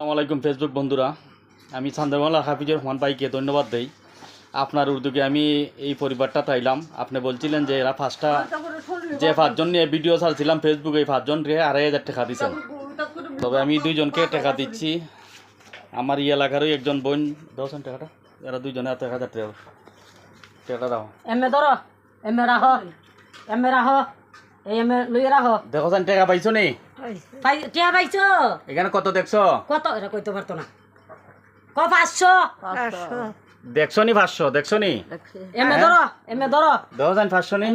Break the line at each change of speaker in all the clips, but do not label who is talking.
আসসালামাইকুম ফেসবুক বন্ধুরা, আমি চান্দারমালা হাফিজুর রহমান ভাইকে ধন্যবাদ দেই। আপনার উদ্যোগে আমি এই পরিবারটা পাইলাম। আপনি বলছিলেন যে এরা যে পাঁচজন নিয়ে ভিডিও ছাড়ছিলাম ফেসবুকে, এই 5 জন 2,500 টাকা দিচ্ছেন। তবে আমি 2 জনকে টাকা দিচ্ছি। আমার এই এলাকারই একজন বোন দেওয়াছেন টাকাটা, এরা 2 জনে 1,000 টাকা দাও। দেখছেন টাকা পাইছো নি? এখানে কত দেখছো?
কত এটা কইতে পারতো না। 500
দেখছো নি? 500 দেখছো নি?
এমে ধরো
দেখছেন 500 নি?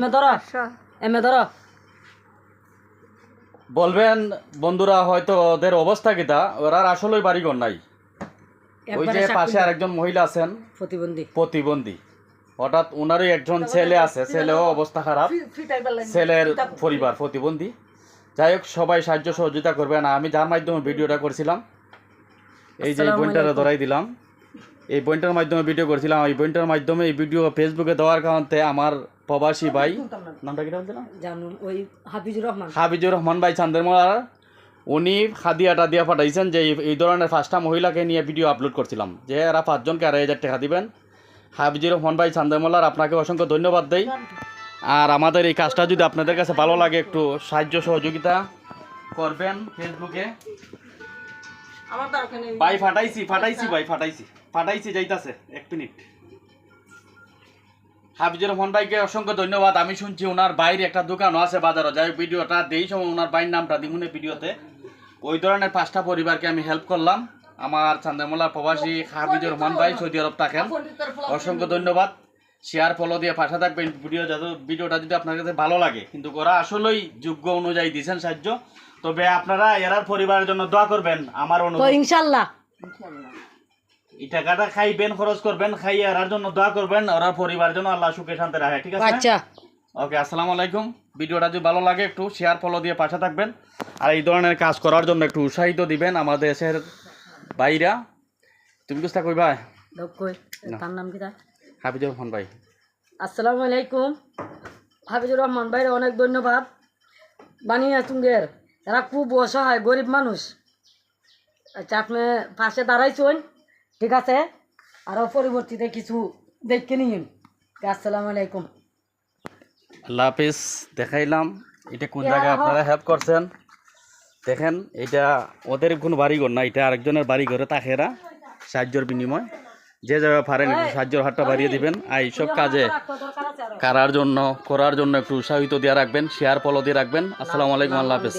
এমে ধরো
বলবেন বন্ধুরা হয়তো ওদের অবস্থা কিটা, ওরা আসলেই বাড়িঘর নাই। ওই যে পাশে আরেকজন মহিলা আছেন প্রতিবন্ধী, হঠাৎ ওনারই একজন ছেলে আছে, ছেলেও অবস্থা খারাপ, ছেলের পরিবার প্রতিবন্ধী। যাই হোক, সবাই সাহায্য সহযোগিতা করবেন। আমি যার মাধ্যমে ভিডিওটা করছিলাম, এই যে বইনটারে ধরাই দিলাম, এই বইনটার মাধ্যমে ভিডিও করছিলাম। এই বইনটার মাধ্যমে এই ভিডিও ফেসবুকে দেওয়ার কারণে আমার প্রবাসী ভাই, নামটা কি বলছিলাম, হাফিজুর রহমান ভাই চান্দেরমালার, উনি হাদিয়াটা দিয়ে পাঠাইছেন যে এই ধরনের 5টা মহিলাকে নিয়ে ভিডিও আপলোড করছিলাম, যে এরা 5 জনকে 2,500 টাকা দিবেন। হাফিজুর রহমান ভাই চান্দেরমালার আপনাকে অসংখ্য ধন্যবাদ দেই। আর আমাদের এই কাজটা যদি আপনাদের কাছে ভালো লাগে, একটু সাহায্য সহযোগিতা করবেন ফেসবুকে। ভাই ফাটাইছি যাইতাছে 1 মিনিট। হাফিজুর রহমান ভাইকে অসংখ্য ধন্যবাদ। আমি শুনছি ওনার বাইরে একটা দোকানও আছে বাজারও। যাই হোক, ভিডিওটা দেই সময় ওনার বাইর নামটা দিমুনে ভিডিওতে। ওই ধরনের 5টা পরিবারকে আমি হেল্প করলাম। আমার চান্দেরমালা প্রবাসী হাফিজুর রহমান ভাই সৌদি আরব থাকেন, অসংখ্য ধন্যবাদ। শেয়ার ফলো দিয়ে পাশে থাকবেন। ভিডিওটা যদি আপনার কাছে ভালো লাগে, কিন্তু ওরা আসলেই যোগ্য অনুযায়ী দিয়েছেন সাহায্য। তবে আপনারা এরার পরিবারের জন্য দোয়া করবেন। আমার অনুরোধ,
ইনশাআল্লাহ
এই টাকাটা খাইবেন, খরচ করবেন, খাই এরার জন্য দোয়া করবেন, ওরার পরিবারের জন্য আল্লাহ সুখে শান্তি রাখে। ঠিক আছে?
আচ্ছা,
ওকে, আসসালামু আলাইকুম। ভিডিওটা যদি ভালো লাগে একটু শেয়ার ফলো দিয়ে পাশে থাকবেন। আর এই ধরনের কাজ করার জন্য একটু উৎসাহিত দিবেন আমাদের দেশের বাইরা। তুমি কিছু কইবা?
তার নাম কি?
হাফিজুর রহমান ভাই।
আসসালামু আলাইকুম। হাফিজুর রহমান ভাইয়ের অনেক ধন্যবাদ। বানিয়ে তুঙ্গের এরা খুব অসহায় গরিব মানুষ। আচ্ছা, আপনি পাশে দাঁড়াইছেন, ঠিক আছে। আরও পরবর্তীতে কিছু দেখে নিন। আসসালামু আলাইকুম।
আল্লাহ হাফিজ। দেখাইলাম এটা কোন জায়গায় আপনারা হেল্প করছেন। দেখেন, এটা ওদের কোনো বাড়িঘর না, এটা আরেকজনের বাড়িঘরে থাকে। এরা সাহায্যের বিনিময় যে জায়গায় পারেন একটু সাহায্যের হাতটা বাড়িয়ে দিবেন। আর এইসব কাজে করার জন্য একটু উৎসাহিত দিয়ে রাখবেন, শেয়ার ফলো দিয়ে রাখবেন। আসসালামু আলাইকুম, আল্লাহ হাফিজ।